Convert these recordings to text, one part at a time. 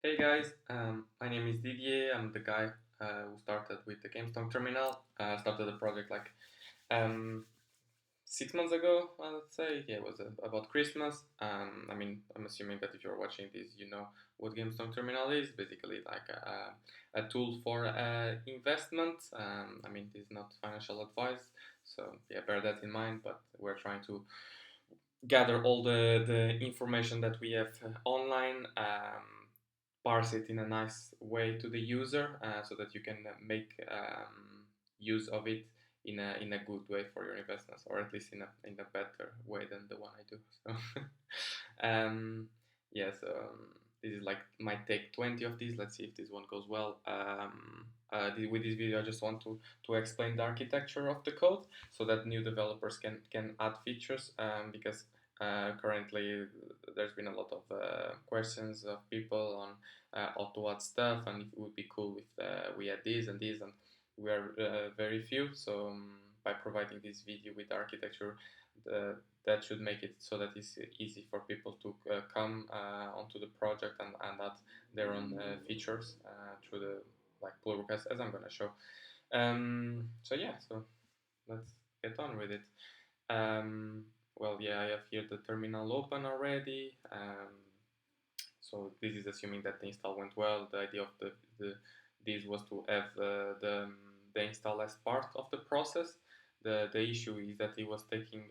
Hey guys, my name is Didier. I'm the guy who started with the Gamestonk Terminal. Started the project like um, 6 months ago, I would say. Yeah, it was about Christmas. I'm assuming that if you're watching this, you know what Gamestonk Terminal is. Basically, like a tool for investment. This is not financial advice, so yeah, bear that in mind. But we're trying to gather all the information that we have online, parse it in a nice way to the user so that you can make use of it in a good way for your investments, or at least in a better way than the one I do. So, this is like my take 20 of these. Let's see if this one goes well. With this video, I just want to explain the architecture of the code so that new developers can add features because currently there's been a lot of questions of people on how to add stuff, and it would be cool if we had this and this, and we are very few. So by providing this video with architecture, that should make it so that it's easy for people to come onto the project and add their own features through the pull request, as I'm gonna show. So let's get on with it. Well, yeah, I have here the terminal open already. So this is assuming that the install went well. The idea of this was to have the install as part of the process. The issue is that it was taking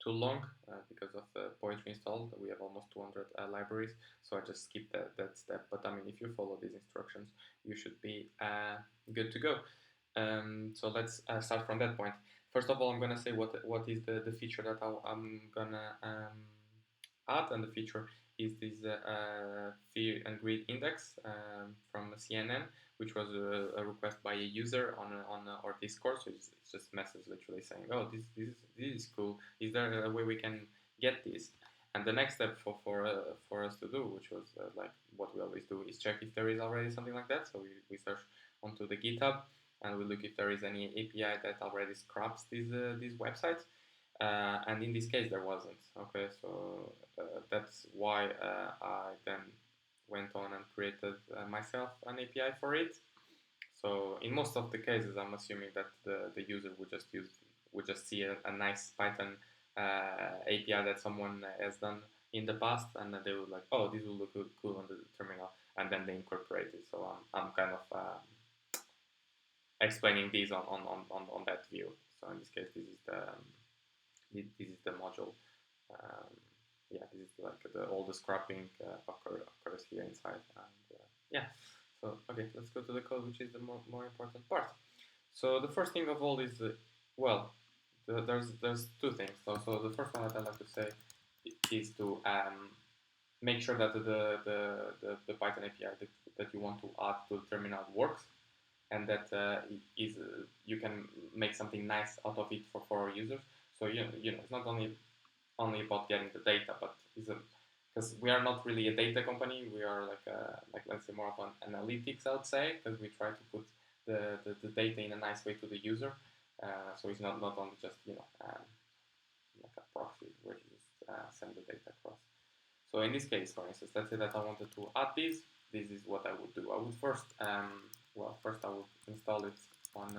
too long because of poetry install. We have almost 200 libraries, so I just skipped that step. But I mean, if you follow these instructions, you should be good to go. So let's start from that point. First of all, I'm gonna say what is the feature that I'm gonna add, and the feature is this fear and greed index from CNN, which was a request by a user on our Discord. So it's just message literally saying, "Oh, this is cool. Is there a way we can get this?" And the next step for us to do, which was like what we always do, is check if there is already something like that. So we search onto the GitHub and we look if there is any API that already scraps these websites. And in this case, there wasn't. Okay, so that's why I then went on and created myself an API for it. So in most of the cases, I'm assuming that the user would just see a nice Python API that someone has done in the past, and then they would like, oh, this will look cool on the terminal, and then they incorporate it. So I'm kind of explaining these on that view. So in this case, this is the module. Um, yeah, this is like all the scrapping occurs here inside, and yeah. So okay, let's go to the code, which is the more important part. So the first thing of all is well, there's two things. So the first one that I like to say is to make sure that the Python API that you want to add to the terminal works, and that you can make something nice out of it for our users. So it's not only about getting the data, but because we are not really a data company, we are like let's say more of an analytics, I would say, because we try to put the data in a nice way to the user. So it's not only just like a proxy where you just send the data across. So in this case, for instance, let's say that I wanted to add this. This is what I would do. I would first, first I would install it on.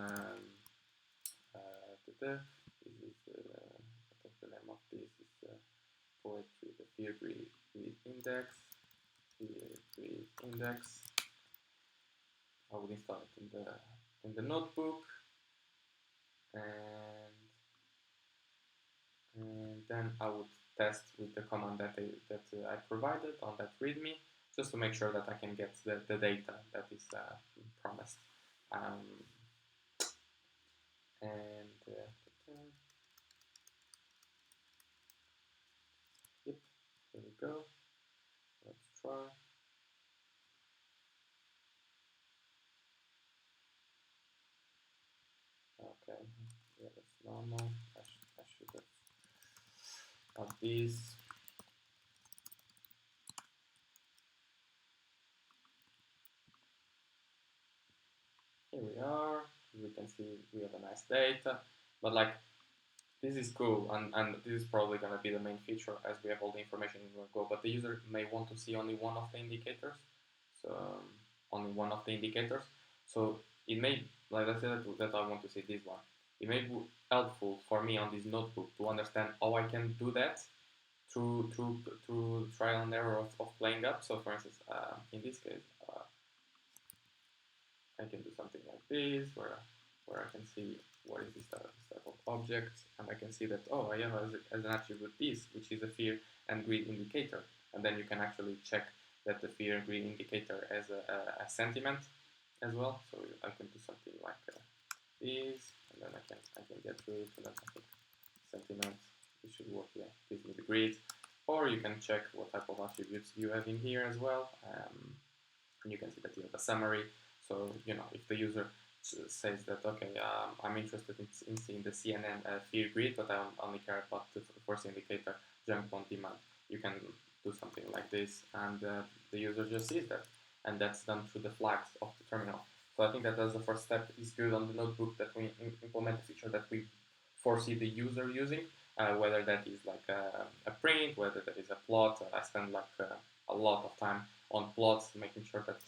This is what is the name of this? Is poetry, the feargreed index. Feargreed index. I would install it in the notebook, and then I would test with the command that I provided on that README, just to make sure that I can get the data that is promised. And yep, here we go. Let's try. Okay, yeah, that's normal. I should have this. Here we are. We can see we have a nice data, but like this is cool, and this is probably going to be the main feature as we have all the information in one go, but the user may want to see only one of the indicators. so on one of the indicators. So it may, like let's say that I want to see this one. It may be helpful for me on this notebook to understand how I can do that through trial and error of playing up. So for instance, in this case, I can do something like this, where I can see what is this type of object, and I can see that, oh, I have as an attribute this, which is a fear and greed indicator, and then you can actually check that the fear and greed indicator has a sentiment as well. So I can do something like this, and then I can get to it, and then I think sentiment, it should work. Yeah, gives me the greed, or you can check what type of attributes you have in here as well. And you can see that you have a summary. So, you know, if the user says that, okay, I'm interested in seeing the CNN fear grid, but I only care about the first indicator, jump on demand, you can do something like this, and the user just sees that. And that's done through the flags of the terminal. So I think that as the first step is good on the notebook, that we implement a feature that we foresee the user using, whether that is like a print, whether that is a plot. I spend like a lot of time on plots, making sure that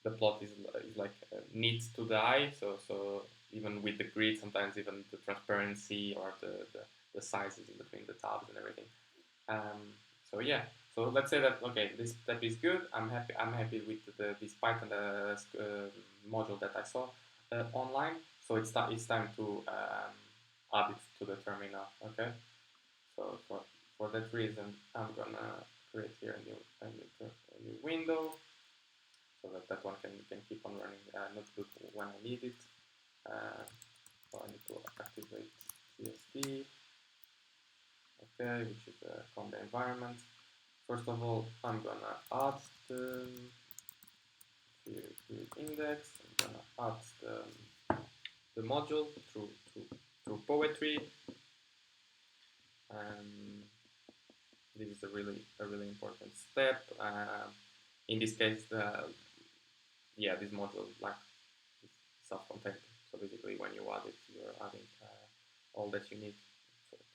the plot is like neat to the eye. So even with the grid, sometimes even the transparency or the sizes in between the tabs and everything. So yeah. So let's say that, okay, this step is good. I'm happy with this Python module that I saw online. So it's time to add it to the terminal. Okay. So for that reason, I'm gonna create here a new window, so that one can keep on running notebook when I need it. So I need to activate CSD, okay, which is from the environment. First of all, I'm gonna add the index. I'm gonna add the module through poetry. This is a really important step. In this case, this module like is self-contained. So basically, when you add it, you're adding all that you need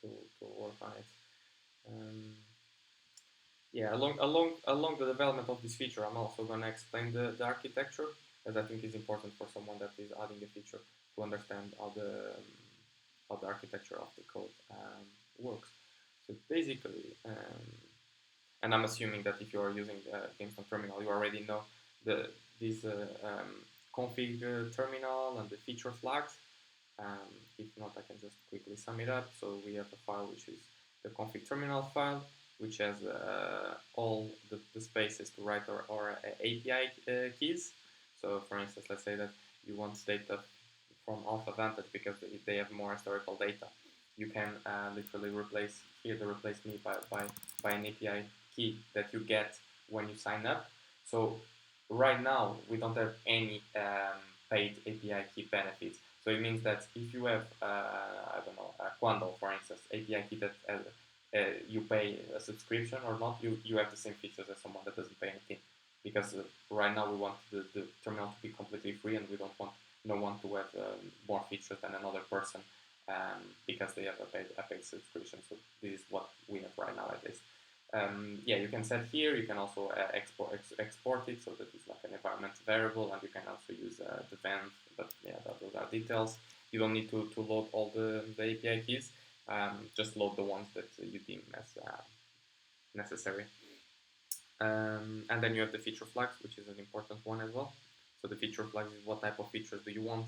to work on it. Along the development of this feature, I'm also going to explain the architecture, as I think is important for someone that is adding a feature to understand how the architecture of the code works. So basically, and I'm assuming that if you are using Gamestonk Terminal, you already know this config terminal and the feature flags. If not, I can just quickly sum it up. So we have a file which is the config terminal file, which has all the spaces to write our API keys. So for instance, let's say that you want data from Alpha Vantage because they have more historical data. You can literally replace the replace me by an API key that you get when you sign up. So right now we don't have any paid API key benefits. So it means that if you have I don't know, a Quandle, for instance, API key that you pay a subscription or not, you have the same features as someone that doesn't pay anything. Because right now we want the terminal to be completely free, and we don't want no one to have more features than another person because they have a paid subscription. So this is what we have right now, at least. You can set here. You can also export it, so that it's like an environment variable, and you can also use the vent. But yeah, those are details. You don't need to load all the API keys. Just load the ones that you deem as necessary. And then you have the feature flags, which is an important one as well. So the feature flags is what type of features do you want.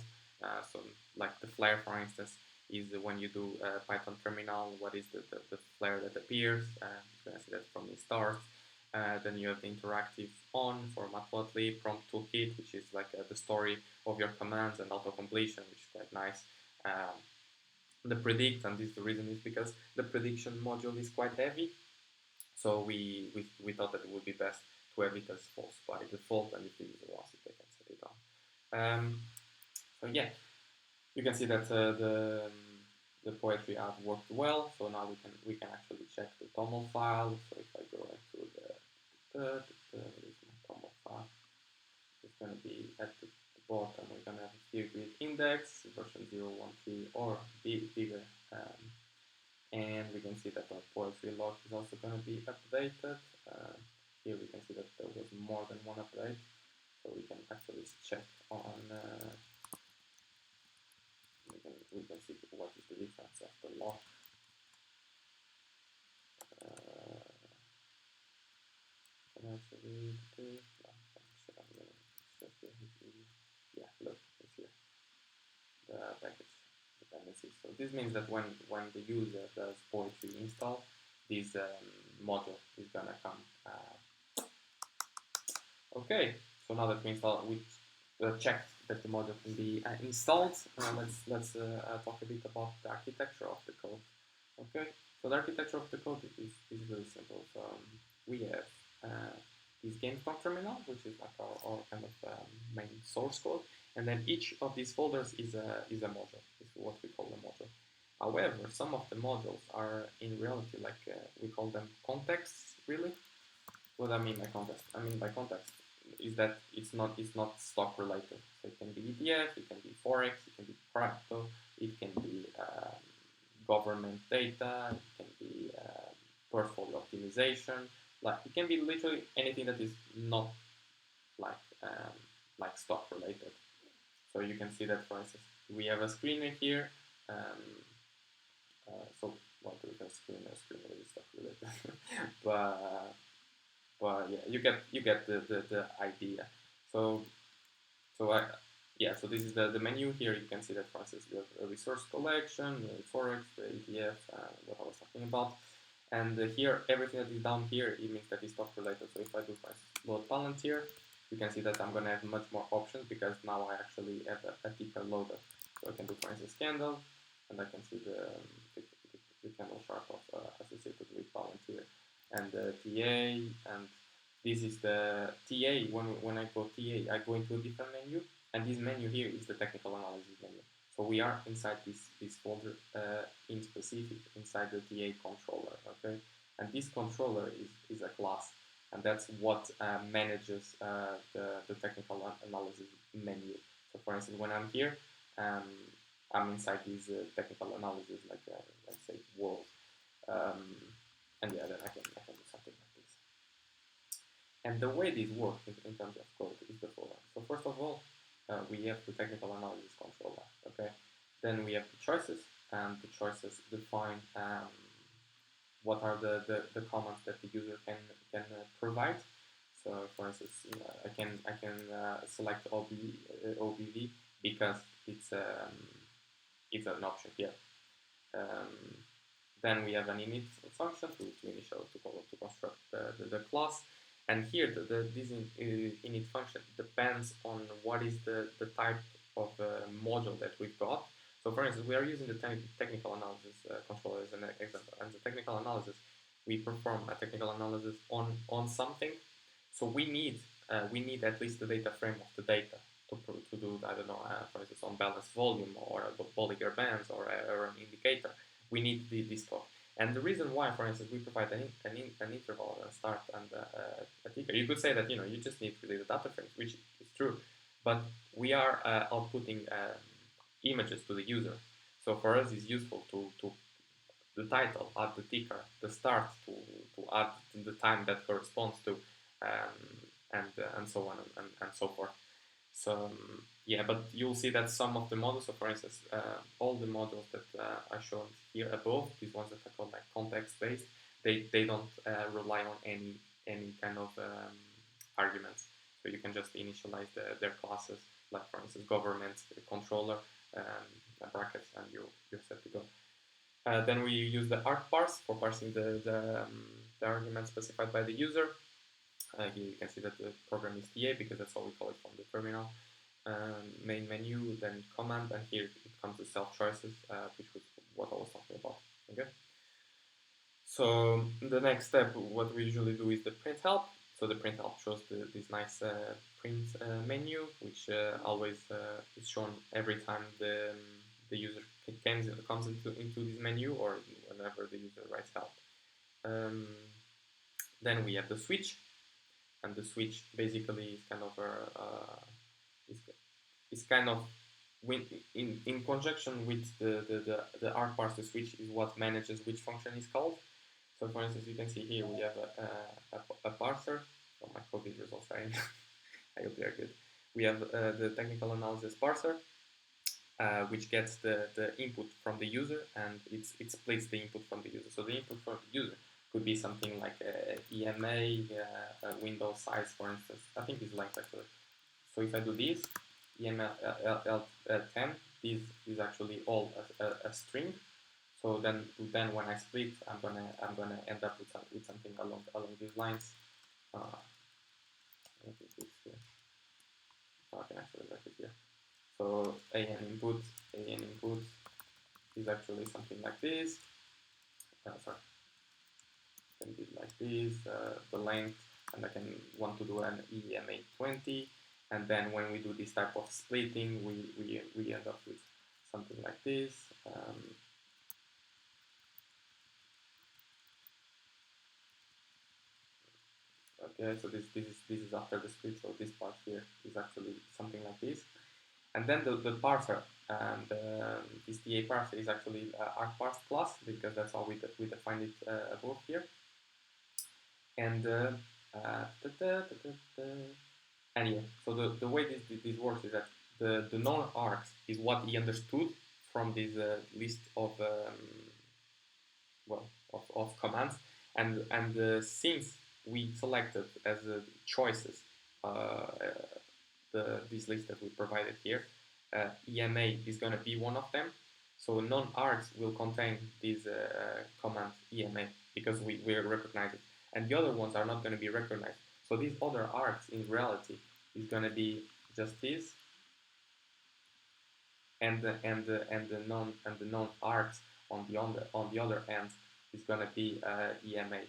So like the flare, for instance, is when you do Python terminal, what is the flare that appears. You're going to see that from the start. Then you have the interactive on for Matplotlib, prompt toolkit, which is like the story of your commands, and auto-completion, which is quite nice. The predict, and the reason is because the prediction module is quite heavy. So we thought that it would be best to have it as false by default, and if the user wants it, they can set it on. So yeah, you can see that the poetry add worked well. So now we can actually check the TOML file. So if I go into the TOML file, it's going to be at the bottom. We're going to have a feargreed index version 0.13 or bigger. And we can see that our poetry log is also going to be updated. Here we can see that there was more more than one update. So we can actually check on, we can see what is the difference of the lock. Can I actually do it? Yeah, look, it's here, the package dependencies. So this means that when the user does poetry install, this module is gonna come. Okay, so now that we checked that the module can be installed, let's talk a bit about the architecture of the code. Okay, so the architecture of the code is very simple. So we have this Gamestonk Terminal, which is like our kind of main source code, and then each of these folders is a module. Is what we call a module. However, some of the modules are in reality like we call them contexts. Really, what I mean by context? I mean by context is that it's not stock related. So it can be ETF, it can be forex, it can be crypto, it can be government data, it can be portfolio optimization. Like it can be literally anything that is not like stock related. So you can see that, for instance, we have a screener here. So what we can screener is stock related, but yeah, you get the idea. So so this is the menu here. You can see that, for instance, you have a resource collection, forex, the ETF, what I was talking about, and here everything that is down here, it means that it's stock related. So if I do, for instance, load Palantir, you can see that I'm gonna have much more options because now I actually have a ticker loader. So I can do, for instance, candle, and I can see the candle chart of associated with Palantir, and the TA, and this is the TA. When I go TA, I go into a different menu, and this menu here is the technical analysis menu. So we are inside this folder in specific inside the TA controller, okay? And this controller is a class, and that's what manages the technical analysis menu. So for instance, when I'm here, I'm inside this technical analysis, like let's say world, and yeah, then I can do something like this. And the way this works in terms of code is the following. So first of all, we have the technical analysis controller, okay? Then we have the choices, and the choices define what are the commands that the user can provide. So for instance, I can select OBV because it's an option here. Then we have an init function to construct the class. And here, this init function depends on what is the type of module that we've got. So for instance, we are using the technical analysis controller as an example. And the technical analysis, we perform a technical analysis on something. So we need at least the data frame of the data to do, I don't know, for instance, on balance volume or Bollinger Bands or an indicator. We need this stuff. And the reason why, for instance, we provide an interval, a start, and a ticker. You could say that you just need really the data frames, which is true, but we are outputting images to the user. So for us, it's useful to the title, add the ticker, the start to add the time that corresponds to, and so on and so forth. So yeah, but you'll see that some of the models, so for instance, all the models that are shown here above, these ones that are called like context-based, they don't rely on any kind of arguments. So you can just initialize their classes, like for instance, government, controller, brackets, and you're set to go. Then we use the arg parse for parsing the arguments specified by the user. Here you can see that the program is TA because that's how we call it from the terminal. Main menu, then command, and here it comes to self choices, which was what I was talking about. Okay. So the next step, what we usually do is the print help. So the print help shows this nice print menu, which always is shown every time the user comes into this menu or whenever the user writes help. Then we have the switch. And the switch basically is kind of in conjunction with the arg parse. The switch is what manages which function is called. So for instance, you can see here we have a parser, So my code is also failing. I hope they are good. We have the technical analysis parser, which gets the input from the user, and it splits the input from the user. So the input from the user could be something like EMA, a window size, for instance. I think it's length actually. So if I do this, EML10, this is actually all a string. So then when I split, I'm gonna end up with something along these lines. I think it's here. So I can actually write it here. So AN input is actually something like this. Sorry, I can do it like this. The length, and I can want to do an EMA20, and then when we do this type of splitting, we end up with something like this. Okay, so this is after the split. So this part here is actually something like this. And then the parser, and this TA parser is actually argparse class, because that's how we define it above here. And and yeah, so the way this works is that the non-args is what he understood from this list of of commands, and since we selected as choices this list that we provided here, EMA is going to be one of them. So non-args will contain this command EMA, because we recognize it, and the other ones are not going to be recognized. So these other args in reality is going to be just this, and the non args on the other end is going to be EMA.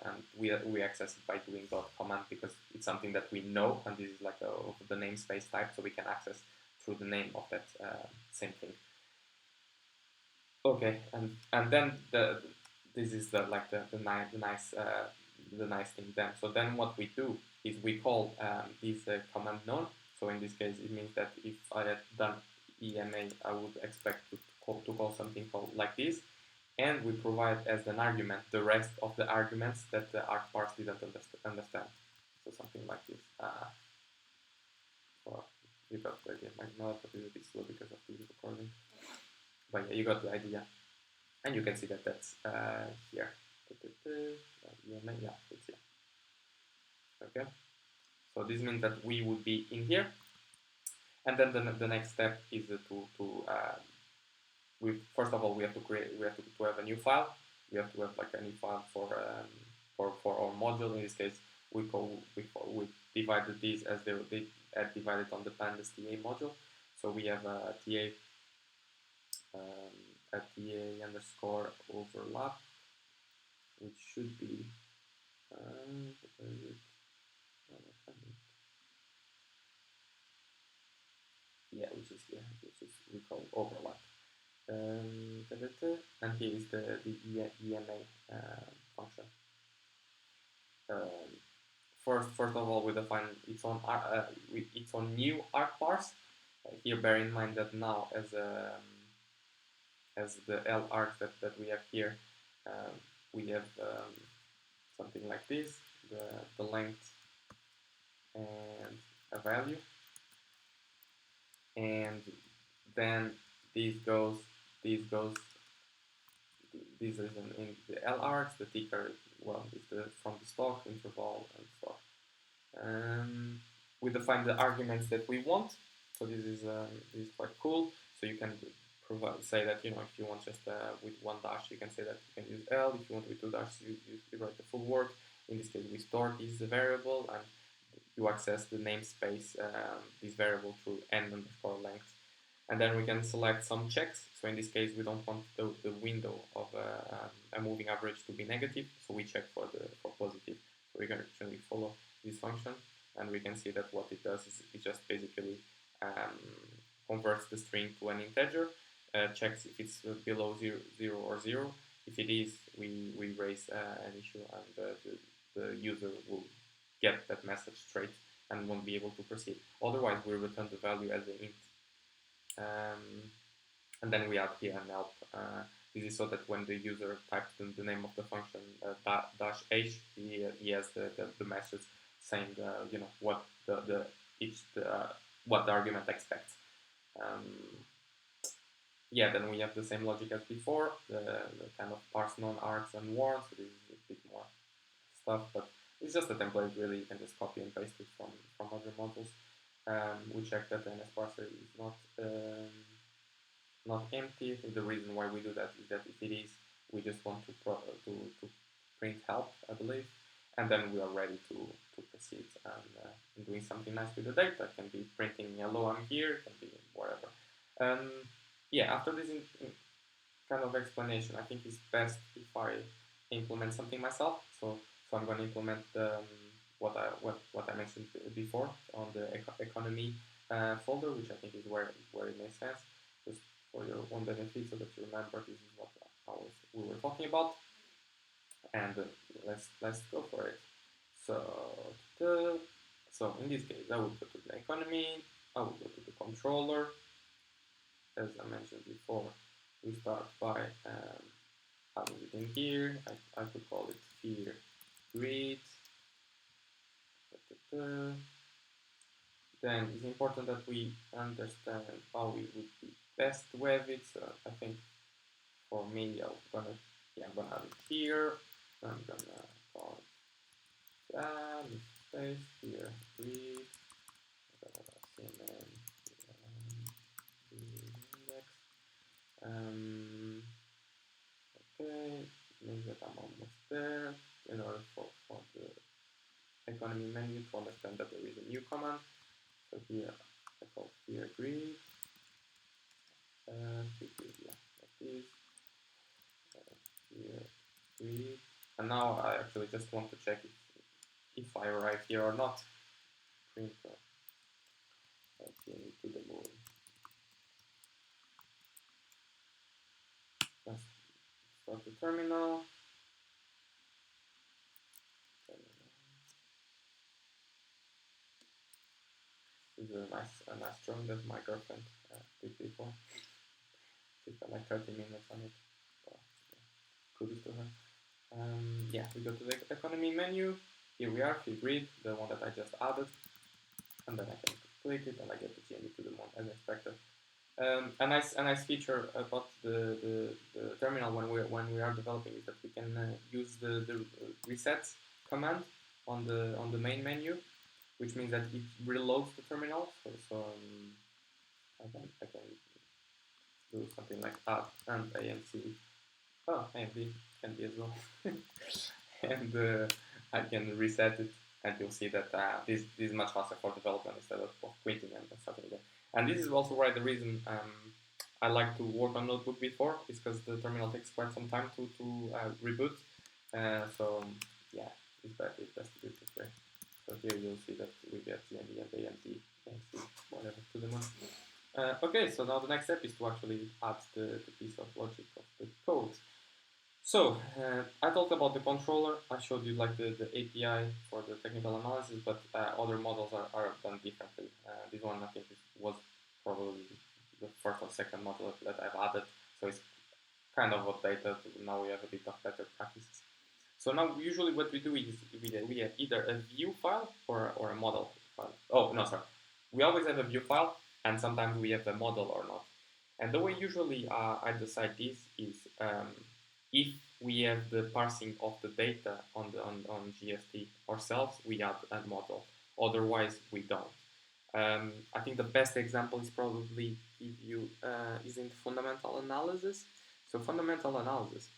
And we access it by doing dot command, because it's something that we know, and this is like the namespace type, so we can access through the name of that same thing. Okay, and then this is the nice thing then. So then what we do is we call this command none. So in this case, it means that if I had done EMA, I would expect to call something called like this, and we provide as an argument the rest of the arguments that the argparse didn't understand. So something like this. So you got the idea. My notepad is a bit slow because of the recording, but yeah, you got the idea. And you can see that that's here. Yeah, it's here. Okay. So this means that we would be in here, and then the next step is first of all we have to have a new file. We have to have like a new file for our module. In this case, we divided these as they had divided on the pandas TA module. So we have a TA underscore overlap, which should be which is here, which is we call overlap. And here is the EMA function. First of all, we define its own new argparse. Here, bear in mind that now as the L arg that we have here, we have something like this, the length and a value, and then this is in the L args, the ticker, well, is from the stock, interval, and stuff. We define the arguments that we want, so this is quite cool. So you can say that, if you want just with one dash, you can say that you can use L. If you want with two dashes, you write the full word. In this case, we store this variable, and you access the namespace, this variable, through n_length. And then we can select some checks. So in this case, we don't want the window of a moving average to be negative, so we check for positive. So we're going to actually follow this function, and we can see that what it does is it just basically converts the string to an integer, checks if it's below 0 or 0. If it is, we raise an issue, and the user will get that message straight and won't be able to proceed. Otherwise, we return the value as an int. And then we add here an help. This is so that when the user types the name of the function dash h, he has the message saying what what the argument expects. Yeah, then we have the same logic as before, the kind of parse non-args and warns. So this is a bit more stuff, but it's just a template really. You can just copy and paste it from other modules. We check that the NS parser is not empty. The reason why we do that is that if it is, we just want to print help, I believe, and then we are ready to proceed and doing something nice with the data. It can be printing hello, I'm here. It can be whatever. Yeah, after this kind of explanation, I think it's best if I implement something myself. So I'm going to implement what I mentioned before on the economy folder, which I think is where it makes sense. Just for your own benefit, so that you remember this is what we were talking about. And let's go for it. So in this case, I will go to the economy. I will go to the controller. As I mentioned before, we start by having it in here. I could call it feargreed. Then it's important that we understand how we would be best to have it. So I think for me, I'm gonna have it here. I'm gonna call it space here feargreed. Okay, it means that I'm almost there. In order for the economy menu to understand that there is a new command. So here I call feargreed. Yeah, like this. Feargreed. And now I actually just want to check if I arrive here or not. Print to the moon. Let's start the terminal. This is a nice drawing that my girlfriend did before. She spent like 30 minutes on it. So, yeah, kudos to her. Yeah, we go to the economy menu. Here we are, feargreed, the one that I just added. And then I can click it and I get the GMB to the moon as expected. A nice feature about the terminal when we are developing is that we can use the reset command on the main menu, which means that it reloads the terminal. So I can do something like add and A and C. Oh, A and B can be as well. And I can reset it, and you'll see that this is much faster for development instead of quitting and something like that. And this is also why the reason I like to work on Notebook before is because the terminal takes quite some time to reboot. So yeah, it's best to do it this way. So here you'll see that we get GMB and A and B and C, whatever, to the moon. Okay, so now the next step is to actually add the piece of logic of the code. So I talked about the controller. I showed you like the API for the technical analysis, but other models are done differently. This one I think was probably the first or second model that I've added, so it's kind of outdated. Now we have a bit of better practices. So now usually what we do is we have either a view file or a model file. Oh no, sorry. We always have a view file, and sometimes we have a model or not. And the way usually I decide this is if we have the parsing of the data on GST ourselves, we add a model. Otherwise, we don't. I think the best example is probably is in fundamental analysis. So fundamental analysis,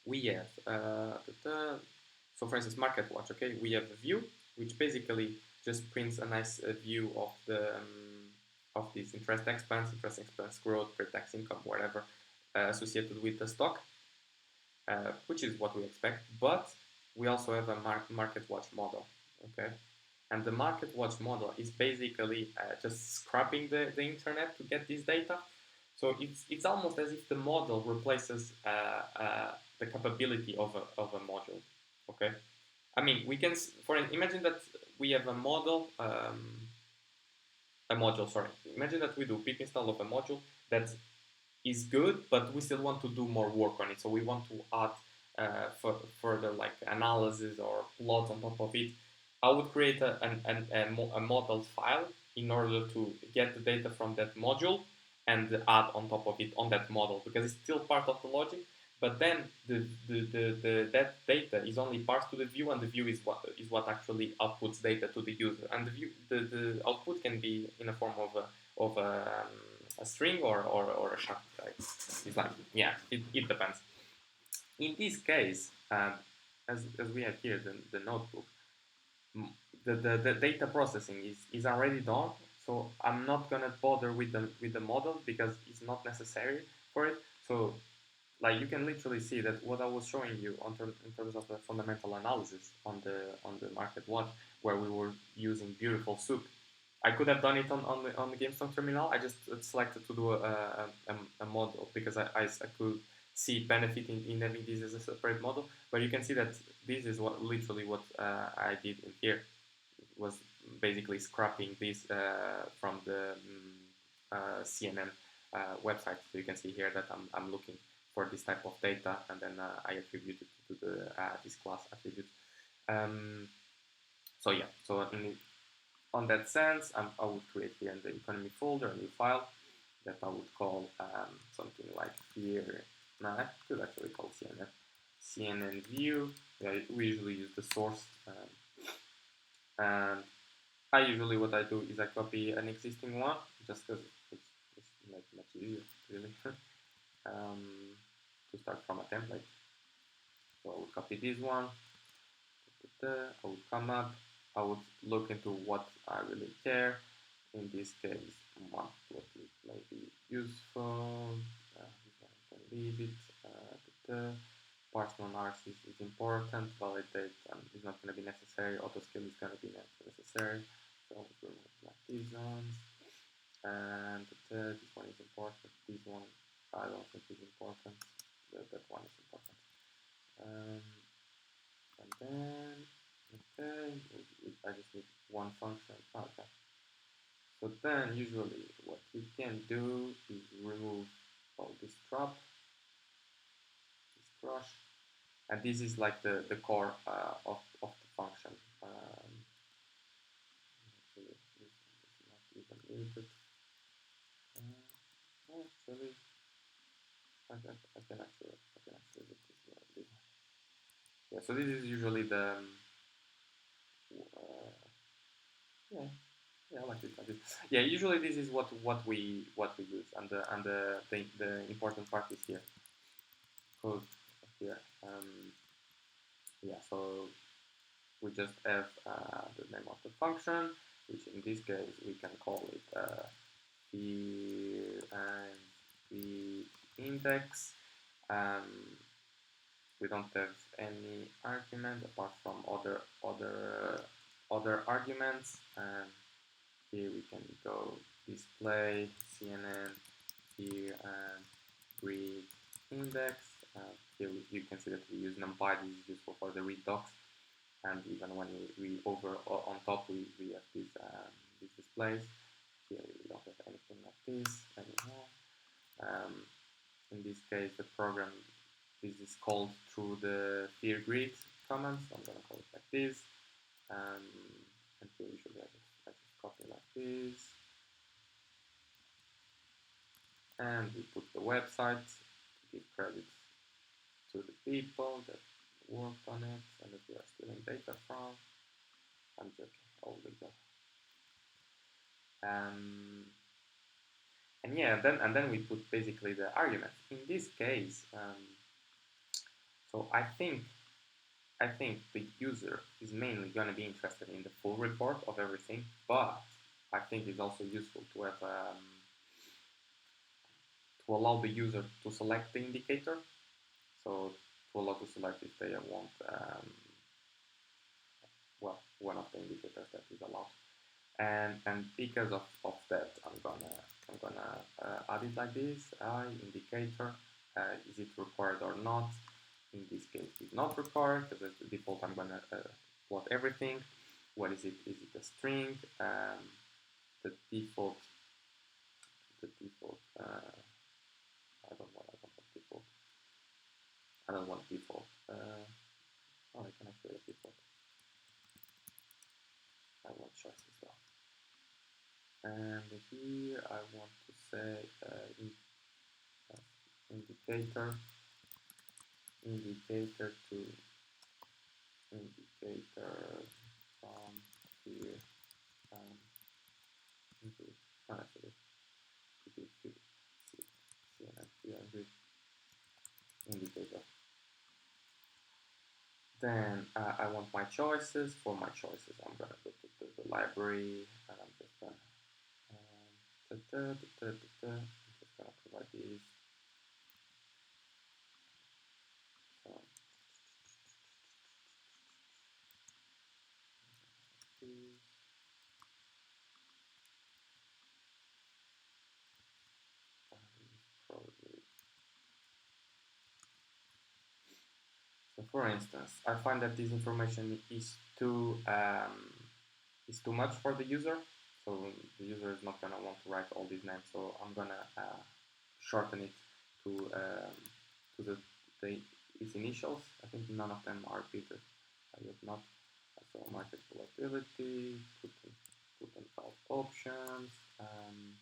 we have so for instance, market watch. Okay, we have a view which basically just prints a nice view of the of this interest expense growth, pre-tax income, whatever associated with the stock. Which is what we expect, but we also have a market watch model, okay? And the market watch model is basically just scrapping the internet to get this data. So it's almost as if the model replaces the capability of a module, okay? I mean, we can, imagine that we have a model, sorry. Imagine that we do pip install of a module that is good, but we still want to do more work on it. So we want to add further like analysis or plots on top of it. I would create a model file in order to get the data from that module and add on top of it on that model, because it's still part of the logic. But then that data is only passed to the view, and the view is what actually outputs data to the user. And the output can be in a form of a string or a chunk. Right? It's like, yeah, it depends. In this case, as we have here the notebook, the data processing is already done. So I'm not gonna bother with the model because it's not necessary for it. So like you can literally see that what I was showing you in terms of the fundamental analysis on the market watch, where we were using beautiful soup. I could have done it on the Gamestonk Terminal. I just selected to do a model because I could see benefit in having this as a separate model. But you can see that this is literally what I did in here. It was basically scrapping this from the CNN website. So you can see here that I'm looking for this type of data, and then I attribute it to the this class attribute. So yeah, so on that sense, I would create here in the economy folder a new file that I would call something like fear. No, I could actually call CNN view. Yeah, we usually use the source, and I usually what I do is I copy an existing one just because it's much easier really to start from a template. So I would copy this one. I would come up. I would look into what I really care. In this case, what may be useful. I can leave it. The partial analysis is important. Validate is not going to be necessary. Autoscale is going to be necessary. So I'll remove like these ones. And this one is important. This one I don't think is important. That one is important. And then, okay, I just need one function. Okay. So then, usually, what we can do is remove all this trap, this crush, and this is like the core of the function. Actually, this is not even needed. Actually, I can actually do this. Yeah. So this is usually the yeah. Yeah, I like it. Yeah, usually this is what we use, and the important part is here. Code here. Yeah, so we just have the name of the function, which in this case we can call it fear and the index. We don't have any argument apart from other arguments. Here we can go display CNN here and read index. Here you can see that we use numpy. This is useful for the read docs, and even when we over on top we have these displays. Here we don't have anything like this anymore. In this case, the program this is called through the feargreed command. So I'm gonna call it like this. And here usually I just copy like this. And we put the website to give credit to the people that worked on it and that we are stealing data from. I'm joking, all legal. And yeah, and then we put basically the argument. In this case, so I think the user is mainly going to be interested in the full report of everything, but I think it's also useful to have to allow the user to select the indicator. So to allow to select if they want well, one of the indicators that is allowed. And because of that, I'm gonna add it like this. Indicator, is it required or not? In this case, it's not required because as the default, I'm gonna plot everything. What is it? Is it a string? The default I don't want default. I don't want default. Oh, I can actually have default. I want choice as well. And here I want to say indicator to indicator from here into actually feargreed indicator. Then I want my choices. For my choices, I'm gonna go to the library and I'm just gonna I'm just gonna provide these. So for instance, I find that this information is too much for the user. So the user is not gonna want to write all these names. So I'm gonna shorten it to its initials. I think none of them are repeated. I would not. So market volatility, put in five options, and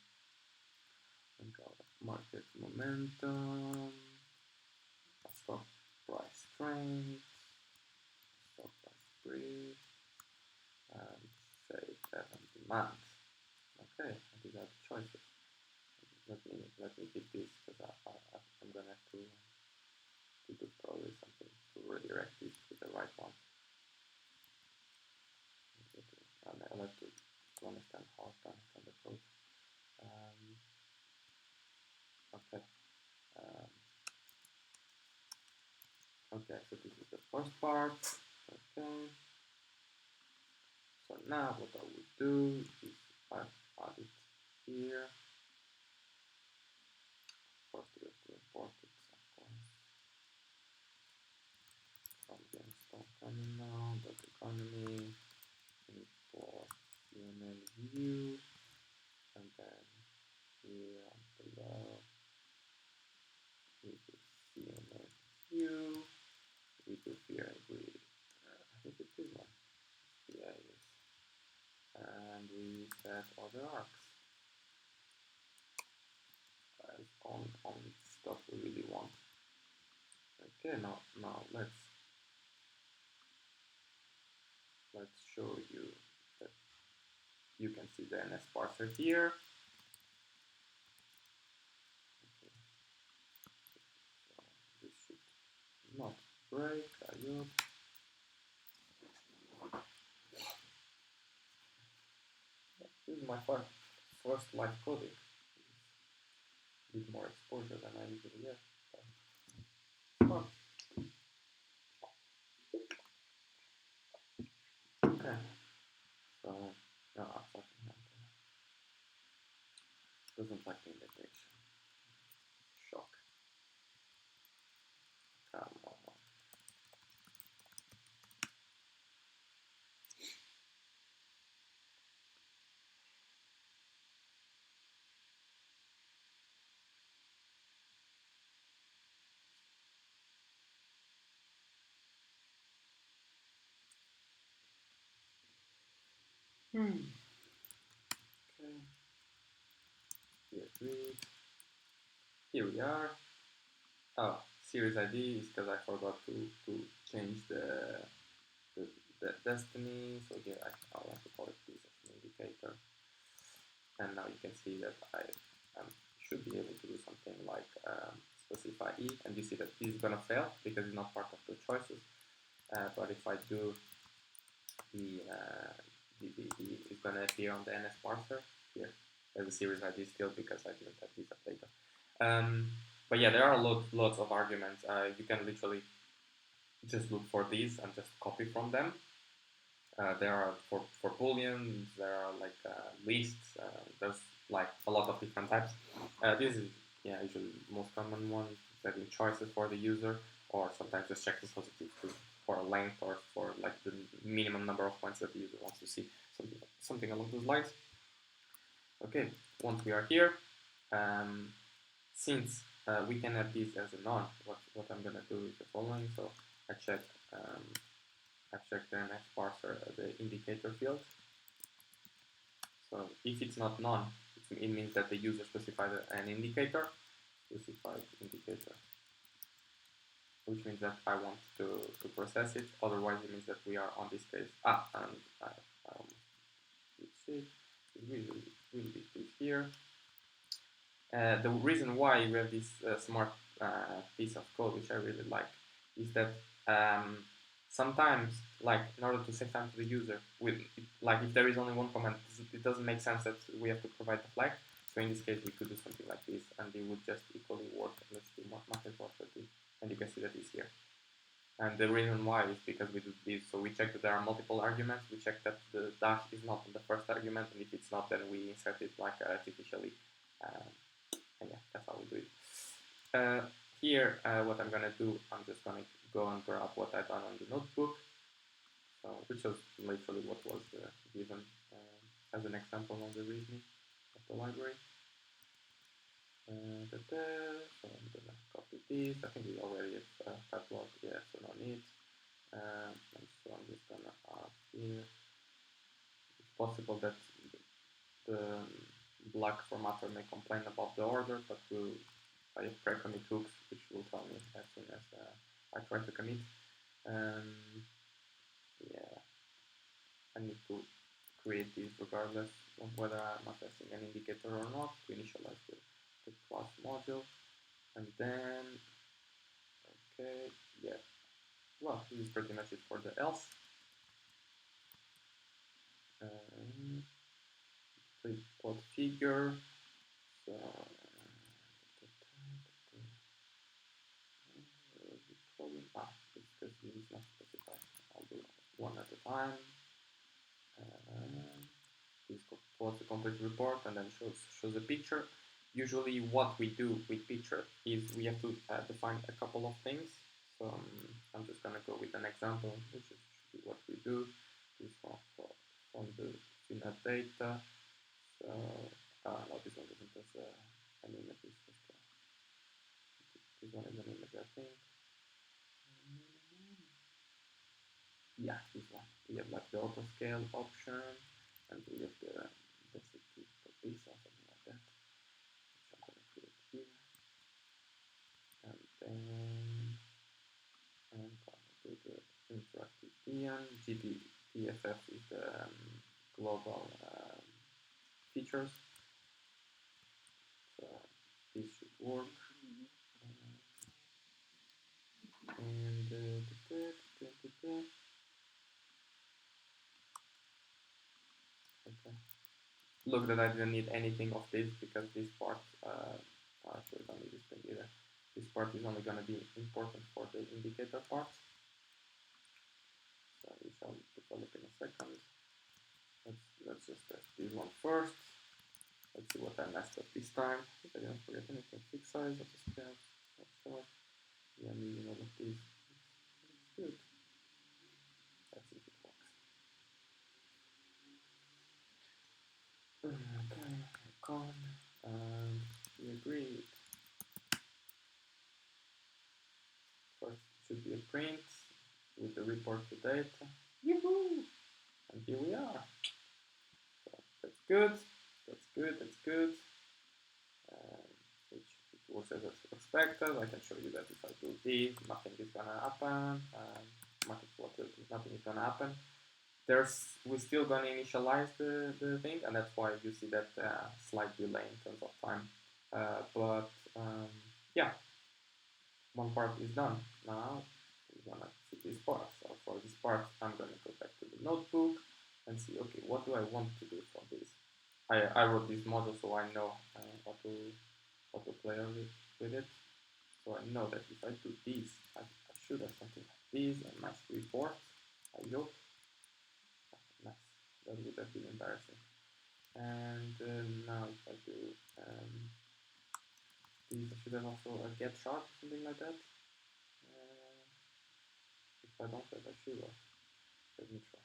market momentum, stock price strength, stock price spread, and say demand. Okay, these are the choices. Let me keep this because I'm gonna have to do probably something to redirect this to the right one. And I like to understand how to understand the code. Okay. Okay, so this is the first part. Okay. So now what I will do is add it here. First we have to import it, of course, from Gamestonk Terminal, .economy, import UML view, and then here below we do CML view, we do feargreed. I think it's this one. Yeah, it is. And we set other arcs as on stuff we really want. Okay, now let's show you that you can see the NS parser here. Okay. So this should not break, I hope. This is my first live coding. A bit more exposure than I usually get. But okay. So no, doesn't like the integration. Shock. Come on. Okay. Here we are. Oh, series ID is because I forgot to change the destiny. So here I want to call it this as an indicator. And now you can see that I should be able to do something like specify E, and you see that this is gonna fail because it's not part of the choices. But if I do the is gonna appear on the NS parser here as a series ID still because I didn't have this data. But yeah, there are lots of arguments. You can literally just look for these and just copy from them. There are for booleans, there are like lists. There's like a lot of different types. This is usually the most common one, setting choices for the user, or sometimes just check the positive for a length or for like the minimum number of points that the user wants to see, something along those lines. Okay, once we are here, since we can have this as a none. What I'm gonna do is the following. So I check the NX parser the indicator field. So if it's not none, it means that the user specified an indicator, which means that I want to process it. Otherwise, it means that we are on this case. And I almost did it. Really big here. The reason why we have this smart piece of code, which I really like, is that sometimes, like, in order to save time to the user, like if there is only one command, it doesn't make sense that we have to provide the flag. So in this case, we could do something like this, and it would just equally work. Let's do market 30, and you can see that it's here. And the reason why is because we do this. So we check that there are multiple arguments. We check that the dash is not on the first argument, and if it's not, then we insert it like artificially. And yeah, that's how we do it. Here, what I'm gonna do, I'm just gonna go and grab what I've done on the notebook, which was literally what was given as an example on the reasoning of the library. So I'm gonna copy this. I think we already have catalog, yeah, so no need. And so I'm just gonna add here. It's possible that the black formatter may complain about the order, but I have pre-commit hooks, which will tell me as soon as I try to commit. Yeah, I need to create this regardless of whether I'm accessing an indicator or not to initialize the class module. And then, okay, yeah, well, this is pretty much it for the else. Please plot figure. So, it's because this is not specified. I'll do one at a time. This plots a complete report and then shows a picture. Usually what we do with picture is we have to define a couple of things. So I'm just going to go with an example, which is what we do. This one from the CNET data. So, no, this one doesn't have an image. This one is an image, I think. Yeah, this one. We have like the auto scale option, and we have the density per pixel, something like that, which I'm going to create here. And then I'm going to do the interactive DN. GDPFF is the global features. So this should work. And okay. Look that I didn't need anything of this because this part, actually don't need this thing either. This part is only going to be important for the indicator part. So we shall develop in a second. Let's just test this one first. Let's see what I messed up this time. If I didn't forget anything, fixed size of the scales. Yeah, I'm using all of these. It's good. Let's see if it works. Okay, con, and we agreed. First should be a print with the report to data. Yoo-hoo! And here we are. So that's good. That's good. That's good. Which it works as expected. I can show you that if I do this, nothing is gonna happen. Nothing is gonna happen. We're still gonna initialize the thing, and that's why you see that slight delay in terms of time. Yeah, one part is done. Now we're gonna see this part. So for this part, I'm gonna go back to the notebook and see, okay, what do I want to do for this? I wrote this model so I know what to play with it. So I know that if I do this, I should have something like this, a nice report. I hope. Nice. That would have been embarrassing. And now if I do this, I should have also a get chart, something like that. If I don't have, I should have. Let me try.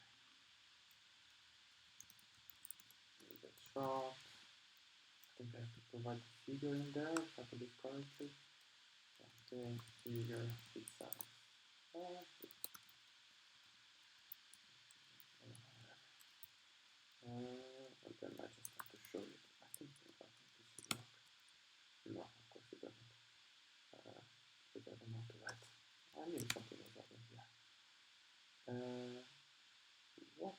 Get chart. I think I have to provide the figure in there if I put it correctly. Okay, figure its size. And then I just have to show you. I think this should work. No, of course it doesn't. Because I don't know how to write. I knew something was up in here. What?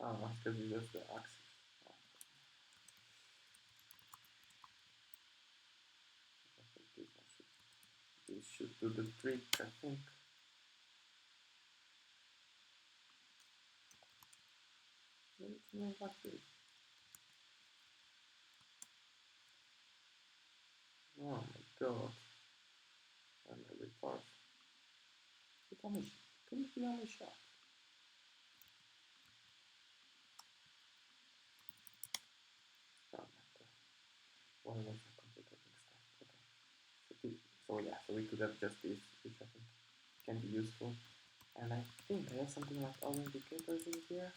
Oh, that's because it's just the axis. Oh. I think this should do the trick, I think. It's not like this. Oh my god. I'm a retard. Can it be only shot? Oh my god. Why was I complicating stuff? Okay. So yeah, so we could have just this, which I think can be useful. And I think I have something like all indicators in here.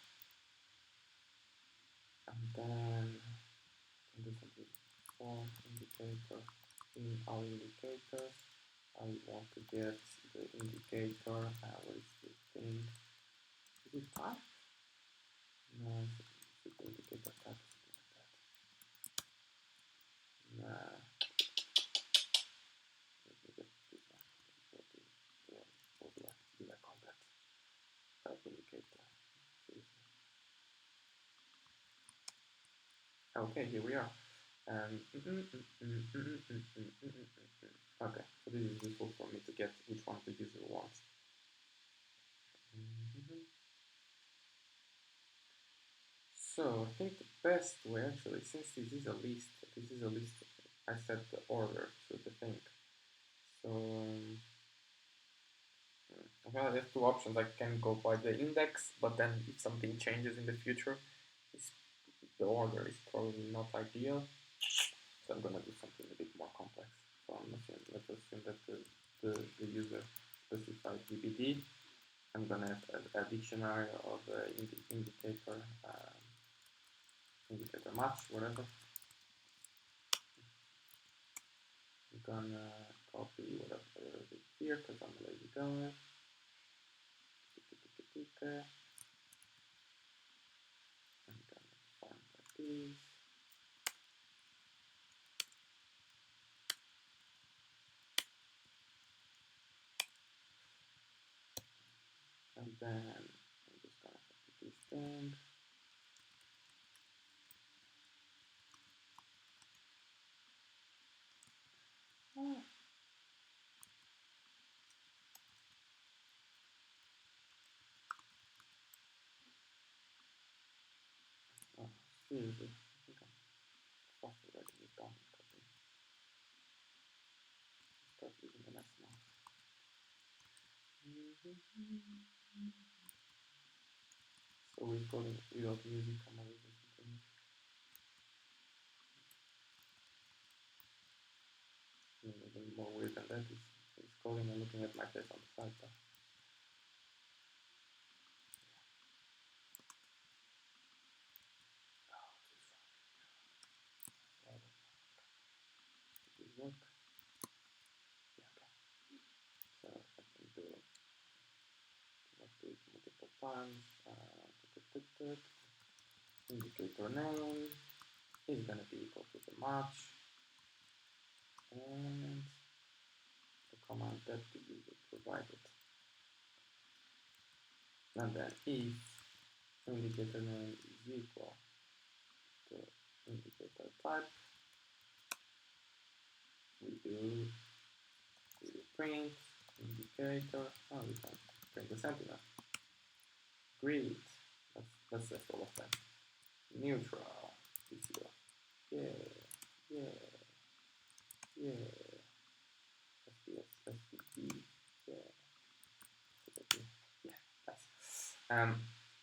And then I can do something for indicator in our indicators. I want to get the indicator. What is the thing? Is it type? No, it's the indicator type, something like that. Nah. Let me get this one. What do I call that? Type indicator. Okay, here we are. Okay, so this is useful for me to get which one the user wants. So I think the best way, actually, since this is a list, I set the order to the thing. So well, I have two options. I can go by the index, but then if something changes in the future, the order is probably not ideal. So I'm gonna do something a bit more complex. So let's assume that the user specifies DBD. I'm gonna have a dictionary of indicator indicator match, whatever. I'm gonna copy whatever is here because I'm a lazy guy. I'm gonna find like this. And then I'm just gonna copy this thing. Oh, seriously, I think I'm faster writing it down because I start using the next mouse. So we're calling without music, I'm always listening. Even more weird than that is calling and looking at my face on the side bar. Does this work? Yeah, okay. So I can do it multiple times. Indicator name is going to be equal to the match, and the command that the user provided. And then if indicator name is equal to indicator type, we do print indicator. Oh, we can print the sentinel. Greed. That's just all of them. Neutral. PCO. Yeah. Yeah. Yeah. SPS. SPP. Yeah. Yeah. Nice.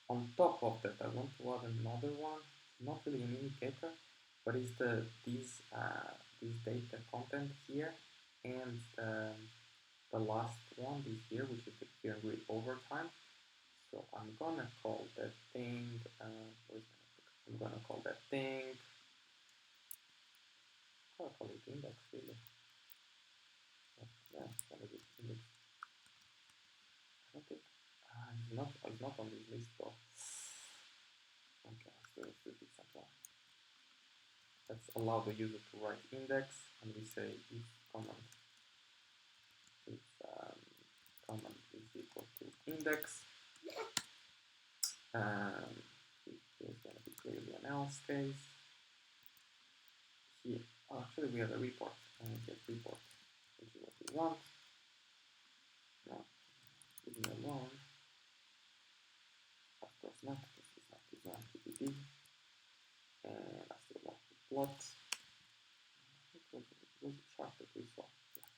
On top of that, I want to add another one. Not really an indicator, but it's this data content here, and the last one is here, which is the feargreed overtime. So I'm gonna call that thing. I'm gonna call that thing. I'll call it index really. Yeah, it's gonna be index. I don't think it's not on this list though. Okay, let's do this one. Let's allow the user to write index, and we say if command is equal to index, here's going to be clearly an else case. Here, actually we have a report, get report, which is what we want. No, leave me alone. Of course not, this is not design PPT. And I still want the plot. It was a chart that we saw. Yeah.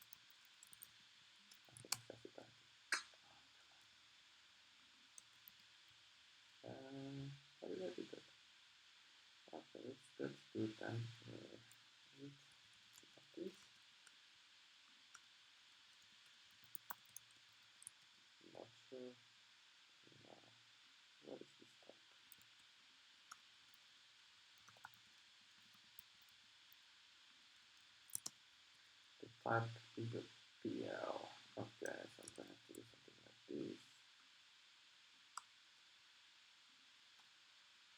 I can access it back. How did I do that? Okay, let's do it then. This. Not sure. No. What is this type? The type is a PL. Okay, so I'm going to have to do something like this.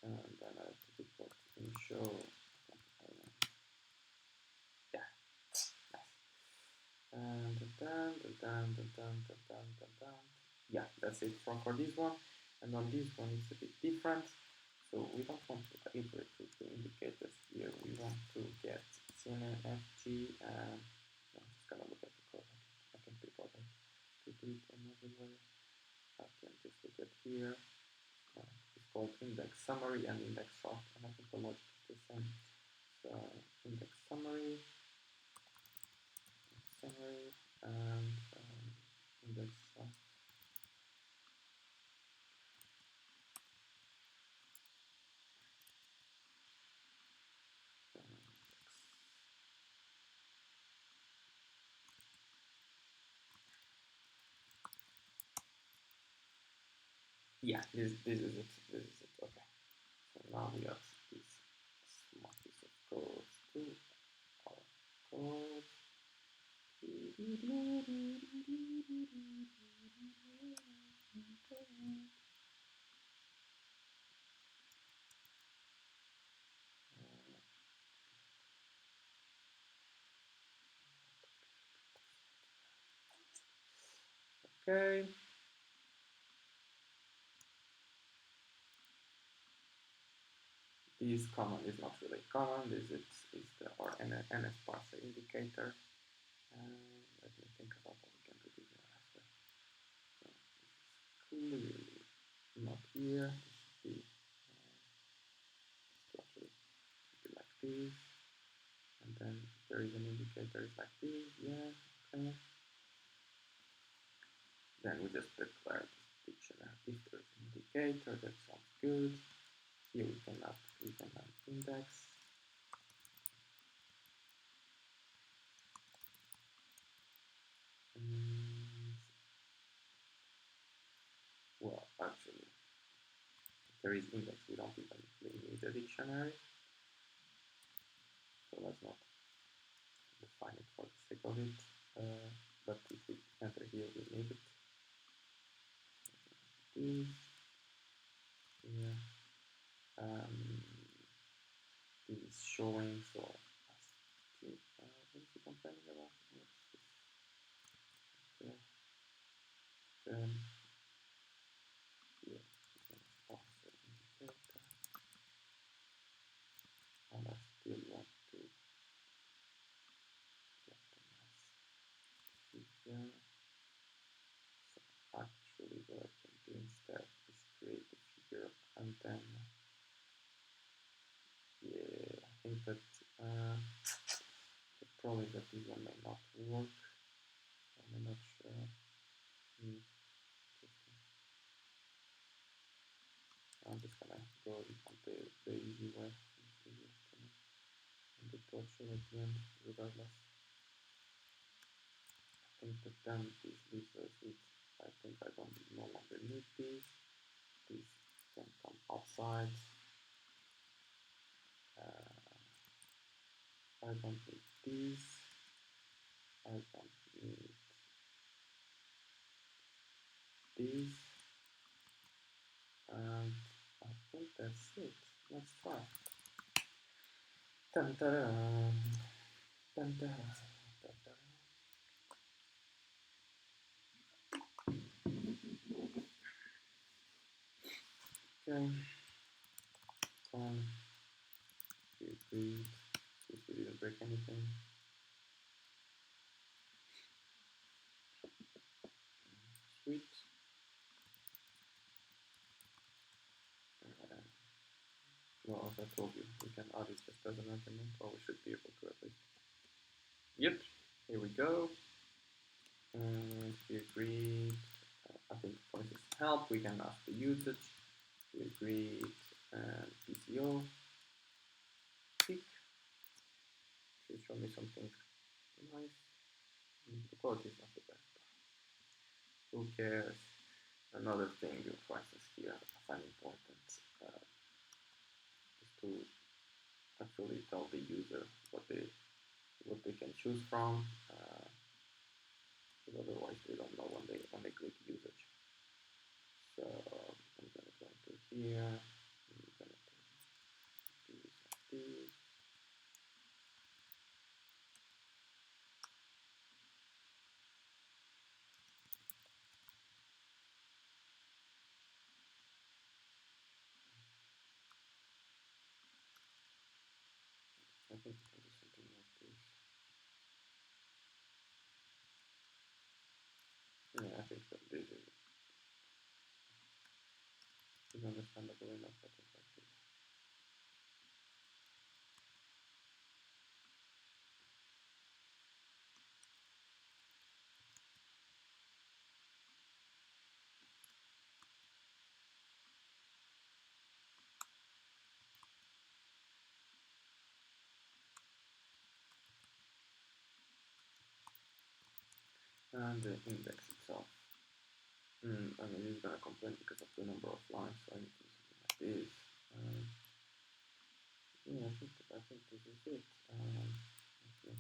And then I have to report in show. Yeah, nice. And yeah, that's it for this one. And on this one, it's a bit different. So we don't want to iterate with the indicators here. We want to get CNN, FG, and I'm just gonna look at the code. I can pick out and put it on everywhere. I can just look at here. It's called index summary and index short, and I think the logic is the same. So index summary, and index short. Yeah, this is it. This is it. Okay. So now we have this small piece of code to our code. Okay. This command is not really command. Is our NS parser indicator. Let me think about what we can do here after. So this is clearly not here. It should be like this. And then there is an indicator like this. Yeah. Okay. Then we just declare this dictionary. If there's an indicator, that sounds good. Here we can add index. Well, actually, if there is index, we don't even need a dictionary. So let's not define it for the sake of it. But if we enter here, we need it. This, yeah. This is showing, so what is he complaining about? Okay. Then here is an sponsor indicator, and I still want to get a nice figure. So actually what I can do instead is create a figure, and then yeah, I think that the problem is that this one may not work. I'm not sure. I'm just gonna go on the easy way. And the dot show at the end, regardless. I think that then this leaves us with, I think I don't no longer need this. This can come outside. I don't need this. I don't need this, and I think that's it. Let's try. Dun, dun, dun, dun, dun, dun, dun. Okay, feargreed. See if we didn't break anything. Sweet. Well, as I told you, we can add it just as an argument, or we should be able to at least. Yep, here we go. And feargreed. I think for this help, we can ask the usage. Feargreed and PCO. Tick. Should show me something nice. The quality is not the best. Who cares? Another thing, for instance, here I find important is to actually tell the user what they can choose from, because otherwise they don't know when they click usage. So I'm gonna go into here. I'm gonna do this like this. I think we can do something like this. Yeah, I think that this is understandable enough. I think like this. And the index itself. I mean, it's gonna complain because of the number of lines, so I need to do something like this. Yeah, I think this is it. Okay,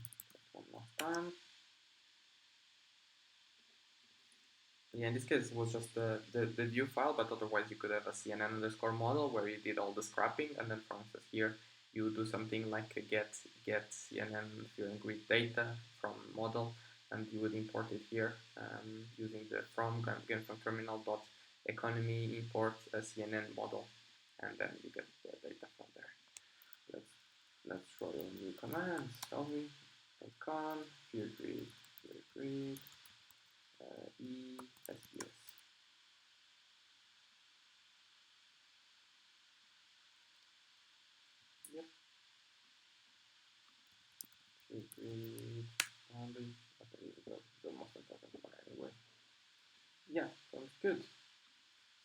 one last time. Yeah, in this case it was just the view file, but otherwise you could have a CNN underscore model where you did all the scrapping, and then for instance here you do something like a get CNN feargreed data from model, and you would import it here using the from Gamestonk Terminal dot economy import a CNN model, and then you get the data from there. Let's try a new command. Shall we? Icon feargreed ESPS. Yep. Feargreed only. Okay, the most important one anyway. Yeah, sounds good.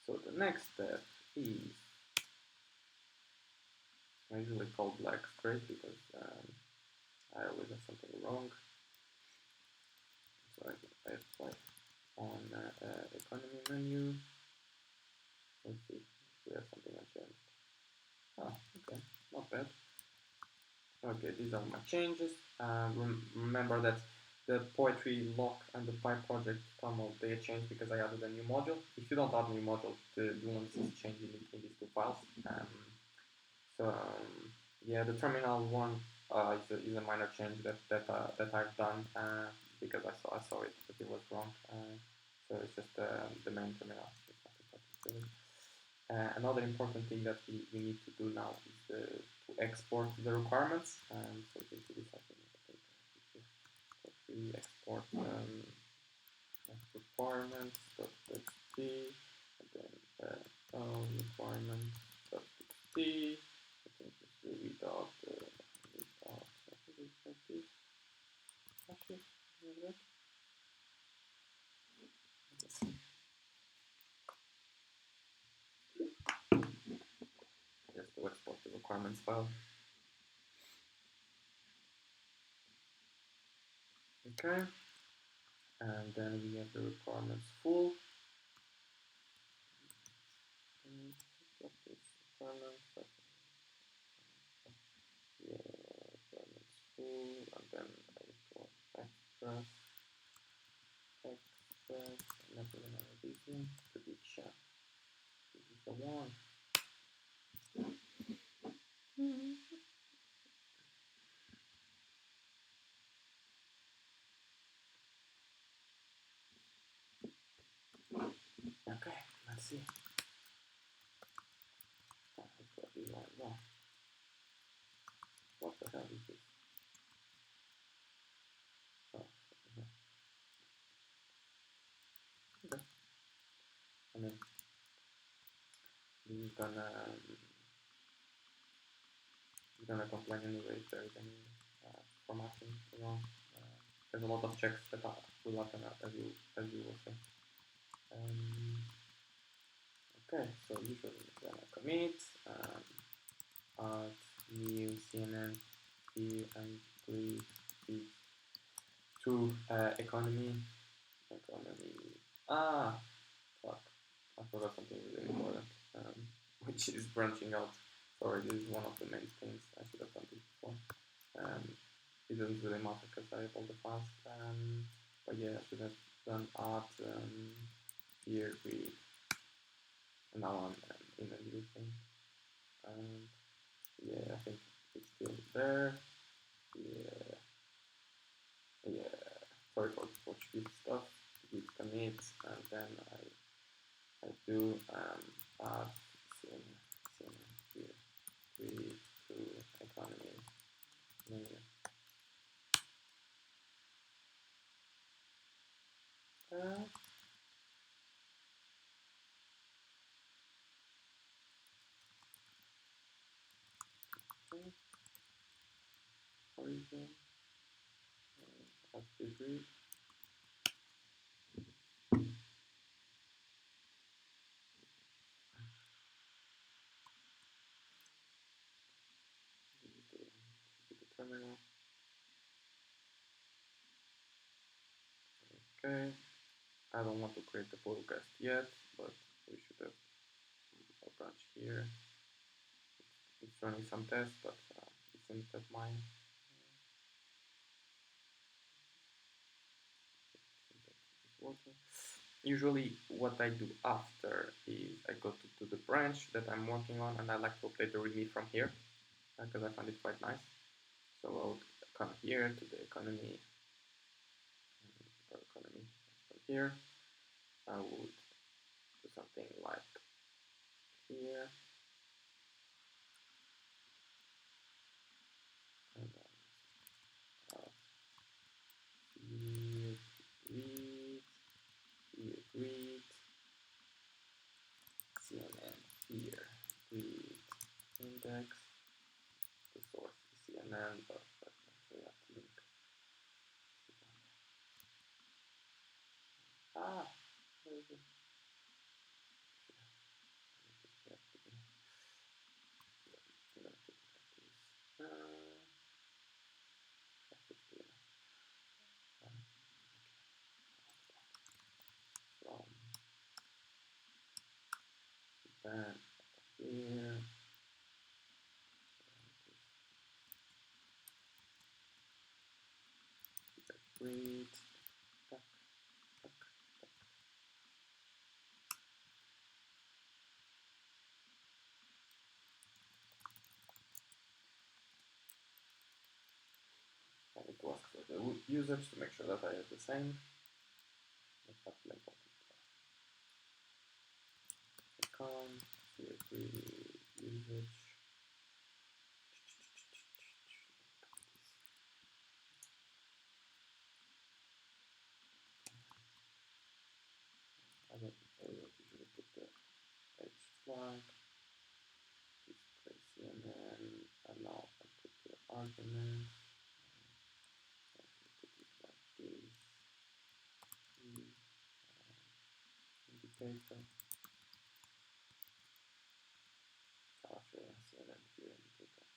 So the next step is I usually call black straight because I always have something wrong. So I apply on economy menu. Let's see if we have something unchanged. Ah, okay, not bad. Okay, these are my changes. Remember that the poetry lock and the pipe project tunnel they changed because I added a new module. If you don't add a new module, you won't see change in these two files. Yeah, the terminal one is a minor change that I've done because I saw it that it was wrong. So it's just the main terminal. It's nothing particular. Another important thing that we need to do now is to export the requirements. So we do this, I think we export requirements.txt and then requirements.txt. I think it's the without I think it's like this. Actually, like that. Just to export the requirements file. Okay, and then we have the requirements full. Requirements full, and then I go extras, and that's what I'm the one. Okay, let's see. Oh, it's got to be right now. What the hell is this? Oh, okay. Okay. I mean, we're gonna complain anyway if there is any formatting wrong. There's a lot of checks that will happen as you will say. Okay, so usually we're gonna commit new CNN here and breathe to economy. Ah, fuck! I forgot something really important, which is branching out. Sorry, this is one of the main things I should have done this before. It doesn't really matter because I have all the files. But yeah, I should have done art feargreed. And now I'm in a new thing. Yeah, I think it's still there. Yeah, yeah. Sorry for the Portuguese stuff. Git commit, and then I do add sim here to economy menu. Okay. Origin. That's degree. The terminal. Okay. I don't want to create the podcast yet, but we should have a branch here. It's running some tests, but it seems that mine. Usually what I do after is I go to the branch that I'm working on, and I like to update the README from here because I find it quite nice. So I would come here to the economy from here. I would do something like here, and then here read CNN here read index. The source is CNN, but we have to link. Where is it? Then here, read, tuck, tuck, tuck. I need to ask for the users to make sure that I have the same. That's not important. Account, usage. I don't usually put the H flag, display CNN, and now I put the argument. I put it like this. Indicator. Actually, CNN here indicator.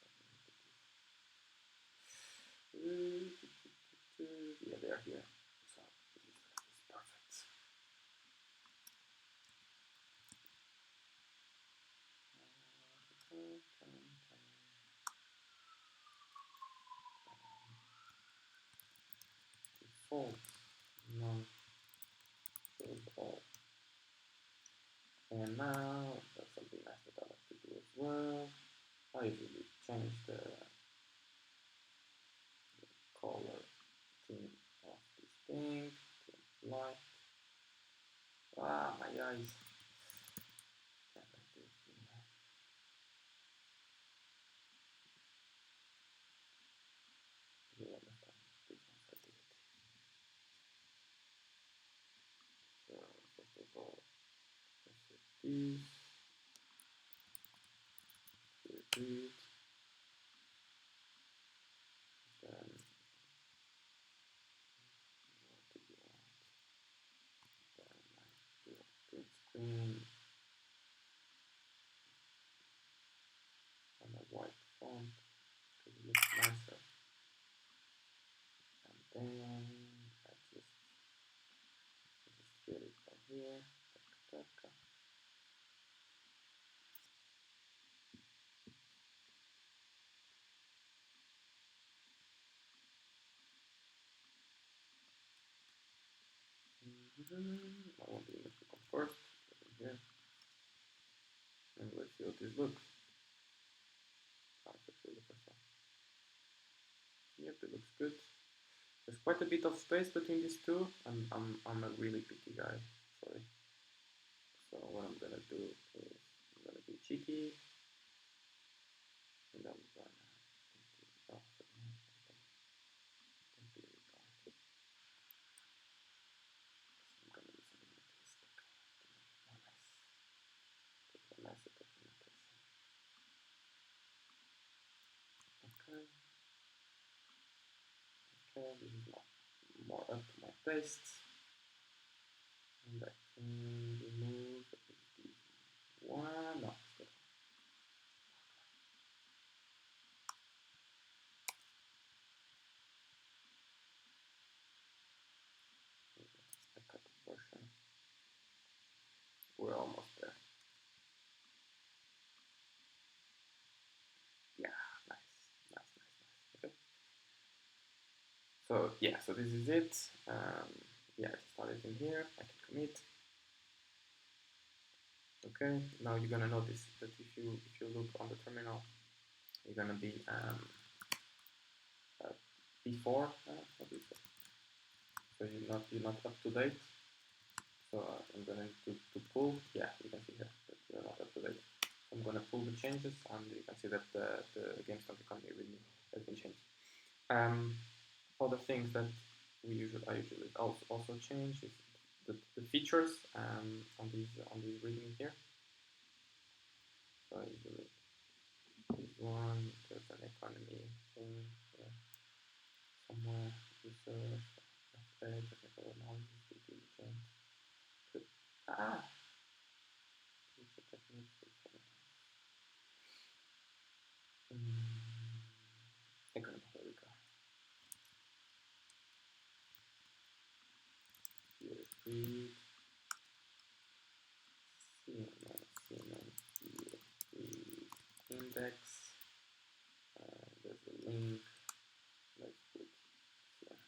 Yeah, they are here. So this is perfect. Default none shows all. And now that's a usually change the color theme of this thing to light. Ah, my eyes. Yeah, like this. You understand this once I do it. So first of all, let's set this. Feargreed. Then what do you want? Then I do a print screen on a white font because it looks nicer. And then I just get it from here. Taka, taka. I want the image to come first. Put it here. And let's see how this looks. Let's see the first one. Yep, it looks good. There's quite a bit of space between these two, and I'm a really picky guy. Sorry. So what I'm gonna do is I'm gonna be cheeky, and I'm gonna don't be really dark. So I'm gonna do something like this to make it more nice. Put a nicer documentation. Okay. Okay, this is more up to my taste. And I can remove this one. No, it's good. I cut the version. We're almost there. Yeah, nice, nice, nice, nice. Okay. So yeah, so this is it. Yeah, I started in here. I can commit. Okay. Now you're gonna notice that if you look on the terminal, you're gonna be before. What is it? So you're not up to date. So I'm going to pull. Yeah, you can see here that you're not up to date. So I'm gonna pull the changes, and you can see that the Gamestonk economy really has been changed. Other things that I usually also change is the features on these readme here. So I usually this one, there's an economy thing here somewhere. Research, technical analysis, detail change. Ah, feature techniques. Economy. Here we go. Feargreed. CNN Feargreed index. There's a link. Let's put here.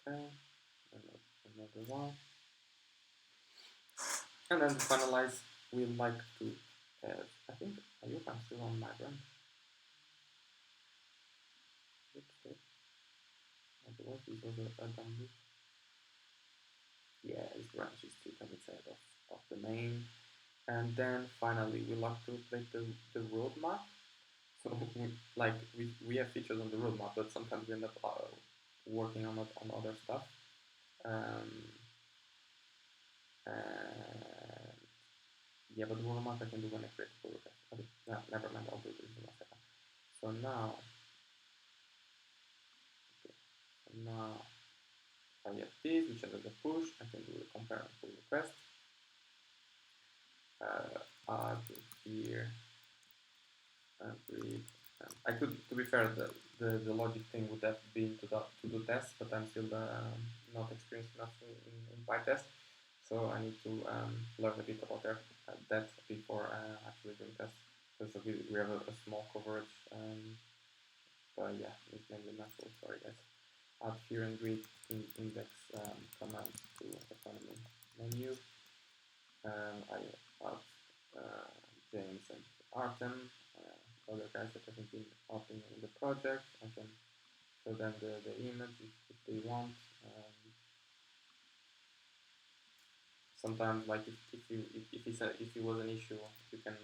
Okay. Another one. And then to finalize, we like to have, I think, I hope I'm still on my branch. Oops, otherwise this was a download. Yeah, this branch is to come inside of the main. And then finally we like to update the roadmap. So we have features on the roadmap, but sometimes we end up working on other stuff. Yeah, but the roadmap I can do when I create pull request. Okay, no, never mind, I'll do this in a second. So now, okay, so now I have this, which is the push. I can do a compare and pull request. Add here and read. I could, to be fair, the logic thing would have been to do tests, but I'm still not experienced enough in PyTest, so I need to learn a bit about that before actually doing tests, because we have a small coverage, but yeah, it's mainly muscle. Sorry guys. Add here and read index command to economy menu. I them, other guys that haven't been helping in the project. I can show them the image if they want. Sometimes, like if it was an issue, you can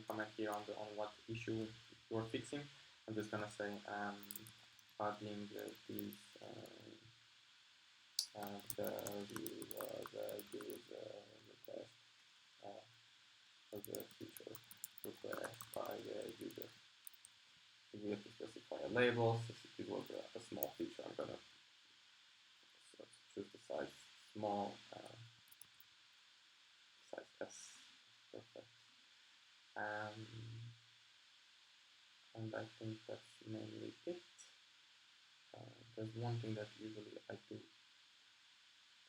comment here on what issue you're fixing. I'm just gonna say adding these the user request for the feature request by the user. We have to specify a label. Since it was a small feature, I'm gonna choose the size small, size S. Perfect. And I think that's mainly it. There's one thing that usually I do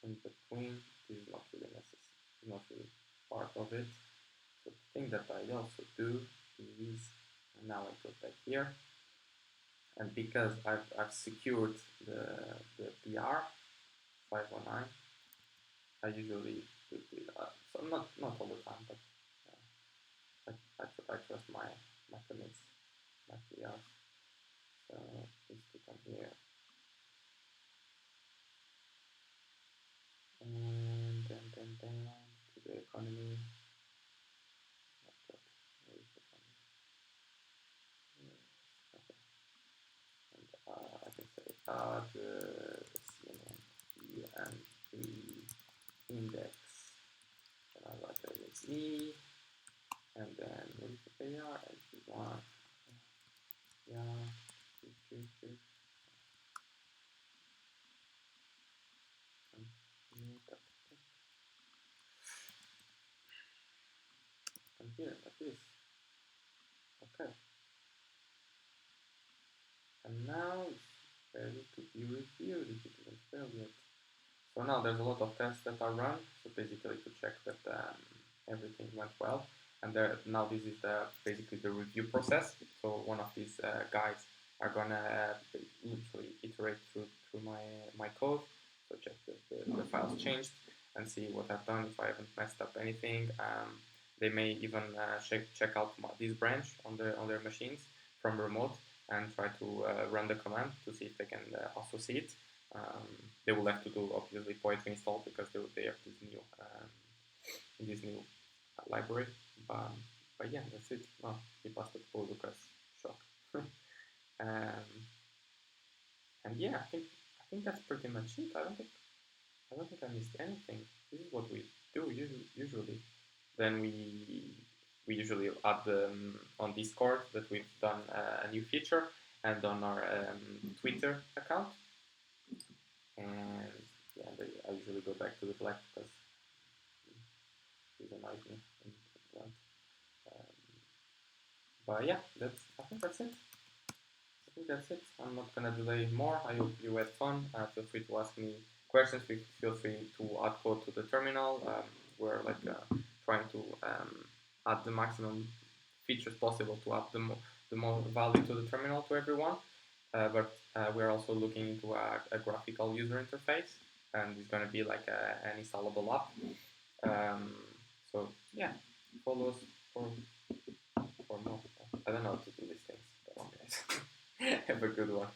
in between. This is not really necessary. It's not really part of it. So the thing that I also do is, now I go back here, and because I've secured the PR 519, I usually do the so not all the time, but I trust my commits, my PRs. So please click on here, and then to the economy. I can say add CNN index, and I write it with E, and then what is the AR? SG1, yeah, and here, like this. Okay. And now it's ready to be reviewed if it isn't failed yet. So now there's a lot of tests that are run, so basically to check that everything went well. And now this is basically the review process. So one of these guys are gonna literally iterate through my code, so check the files changed and see what I've done, if I haven't messed up anything. They may even check out this branch on their machines from remote and try to run the command to see if they can also see it. They will have to do obviously poetry install because they have this new library. But yeah, that's it. Well, he passed the code because shock. And yeah, I think that's pretty much it. I don't think I missed anything. This is what we do usually. Then we usually add on Discord that we've done a new feature, and on our Twitter account. And yeah, I usually go back to the black because it annoys me. But yeah, I think that's it. I'm not gonna delay more. I hope you had fun. Feel free to ask me questions. Feel free to add code to the terminal. We're like trying to add the maximum features possible to add the more value to the terminal to everyone. But we're also looking into a graphical user interface, and it's going to be like an installable app. So yeah, follow us for more. I don't know how to do these things, but okay. Have a good one.